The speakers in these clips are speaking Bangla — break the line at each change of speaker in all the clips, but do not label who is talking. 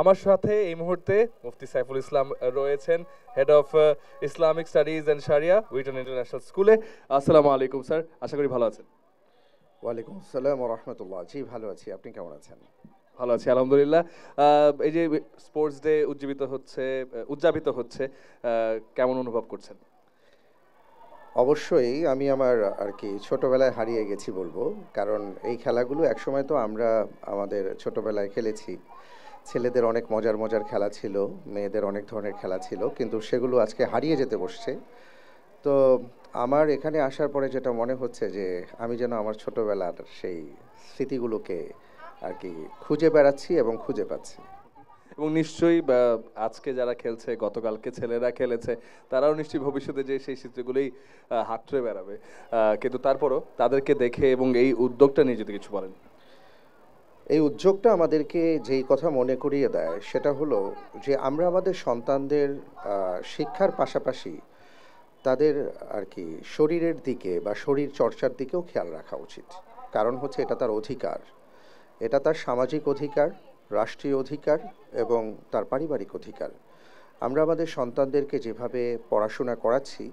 আমার সাথে এই মুহূর্তে মুফতি সাইফুল ইসলাম রয়েছেন, head of Islamic studies and Sharia Witton international স্কুলে। আসসালামু আলাইকুম স্যার, আশা করি ভালো আছেন।
ওয়ালাইকুম আসসালাম ওয়া রাহমাতুল্লাহ। জি ভালো আছি, আপনি কেমন আছেন?
ভালো আছি আলহামদুলিল্লাহ। এই যে স্পোর্টস ডে উদযাপিত হচ্ছে, কেমন অনুভব করছেন?
অবশ্যই আমি আমার আর কি ছোটবেলায় হারিয়ে গেছি বলবো, কারণ এই খেলাগুলো একসময় তো আমরা আমাদের ছোটবেলায় খেলেছি। ছেলেদের অনেক মজার মজার খেলা ছিল, মেয়েদের অনেক ধরনের খেলা ছিল, কিন্তু সেগুলো আজকে হারিয়ে যেতে বসছে। তো আমার এখানে আসার পরে যেটা মনে হচ্ছে যে আমি যেন আমার ছোটবেলার সেই স্মৃতিগুলোকে আর কি খুঁজে বেড়াচ্ছি এবং খুঁজে পাচ্ছি।
এবং নিশ্চয়ই আজকে যারা খেলছে, গতকালকে ছেলেরা খেলেছে, তারাও নিশ্চয়ই ভবিষ্যতে যে সেই চিত্রগুলোই হাতড়ে বেড়াবে। কিন্তু তারপরও তাদেরকে দেখে এবং এই উদ্যোগটা নিয়ে যদি কিছু বলেন।
এই উদ্যোগটা আমাদেরকে যেই কথা মনে করিয়ে দেয় সেটা হলো যে আমরা আমাদের সন্তানদের শিক্ষার পাশাপাশি তাদের আর কি শরীরের দিকে বা শরীর চর্চার দিকেও খেয়াল রাখা উচিত। কারণ হচ্ছে এটা তার অধিকার, এটা তার সামাজিক অধিকার, রাষ্ট্রীয় অধিকার এবং তার পারিবারিক অধিকার। আমরা আমাদের সন্তানদেরকে যেভাবে পড়াশোনা করাচ্ছি,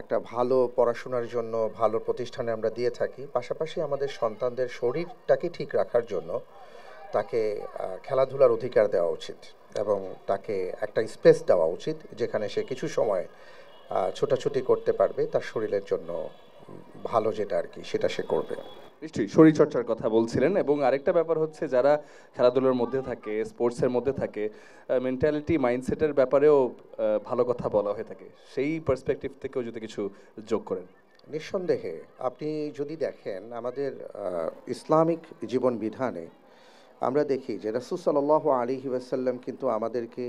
একটা ভালো পড়াশোনার জন্য ভালো প্রতিষ্ঠানে আমরা দিয়ে থাকি, পাশাপাশি আমাদের সন্তানদের শরীরটাকে ঠিক রাখার জন্য তাকে খেলাধুলার অধিকার দেওয়া উচিত এবং তাকে একটা স্পেস দেওয়া উচিত যেখানে সে কিছু সময় ছোটাছুটি করতে পারবে, তার শরীরের জন্য ভালো যেটা আর কি সেটা সে করবে।
নিশ্চয়ই শরীরচর্চার কথা বলছিলেন, এবং আরেকটা ব্যাপার হচ্ছে যারা খেলাধুলার মধ্যে থাকে, স্পোর্টসের মধ্যে থাকে, মেন্টালিটি মাইন্ডসেটের ব্যাপারেও ভালো কথা বলা হয়ে থাকে। সেই পার্সপেক্টিভ থেকেও যদি কিছু যোগ করেন।
নিঃসন্দেহে আপনি যদি দেখেন আমাদের ইসলামিক জীবন বিধানে আমরা দেখি যে রাসূল সাল্লাল্লাহু আলাইহি ওয়াসাল্লাম কিন্তু আমাদেরকে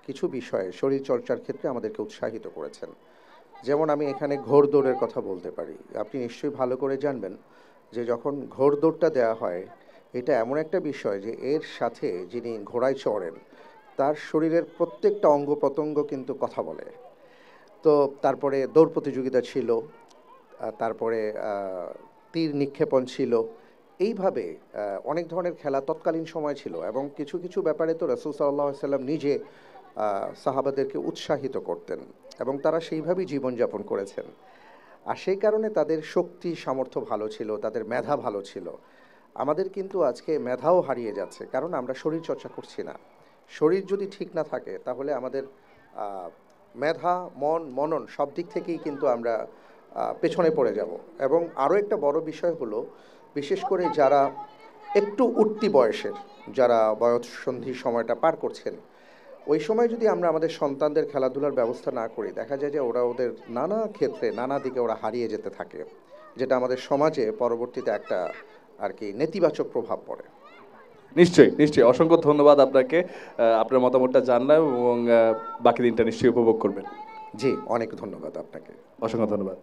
কিছু বিষয়ে শরীরচর্চার ক্ষেত্রে আমাদেরকে উৎসাহিত করেছেন। যেমন আমি এখানে ঘোড়দৌড়ের কথা বলতে পারি। আপনি নিশ্চয়ই ভালো করে জানবেন যে যখন ঘোড়দৌড়টা দেওয়া হয়, এটা এমন একটা বিষয় যে এর সাথে যিনি ঘোড়ায় চড়েন তার শরীরের প্রত্যেকটা অঙ্গ প্রত্যঙ্গ কিন্তু কথা বলে। তো তারপরে দৌড় প্রতিযোগিতা ছিল, তারপরে তীর নিক্ষেপণ ছিল। এইভাবে অনেক ধরনের খেলা তৎকালীন সময় ছিল এবং কিছু কিছু ব্যাপারে তো রাসূল সাল্লাল্লাহু আলাইহি সাল্লাম নিজে সাহাবাদেরকে উৎসাহিত করতেন এবং তারা সেইভাবেই জীবনযাপন করেছেন। আর সেই কারণে তাদের শক্তি সামর্থ্য ভালো ছিল, তাদের মেধা ভালো ছিল। আমাদের কিন্তু আজকে মেধাও হারিয়ে যাচ্ছে, কারণ আমরা শরীরচর্চা করছি না। শরীর যদি ঠিক না থাকে তাহলে আমাদের মেধা, মনন সব দিক থেকেই কিন্তু আমরা পেছনে পড়ে যাব। এবং আরও একটা বড় বিষয় হলো, বিশেষ করে যারা একটু উঠতি বয়সের, যারা বয়ঃসন্ধির সময়টা পার করছেন, ওই সময় যদি আমরা আমাদের সন্তানদের খেলাধুলার ব্যবস্থা না করি, দেখা যায় যে ওরা ওদের নানা ক্ষেত্রে নানা দিকে ওরা হারিয়ে যেতে থাকে, যেটা আমাদের সমাজে পরবর্তীতে একটা আর কি নেতিবাচক প্রভাব পড়ে।
নিশ্চয়ই নিশ্চয়ই, অসংখ্য ধন্যবাদ আপনাকে। আপনার মতামতটা জানলাম, এবং বাকি দিনটা নিশ্চয়ই উপভোগ করবেন।
জি, অনেক ধন্যবাদ আপনাকে।
অসংখ্য ধন্যবাদ।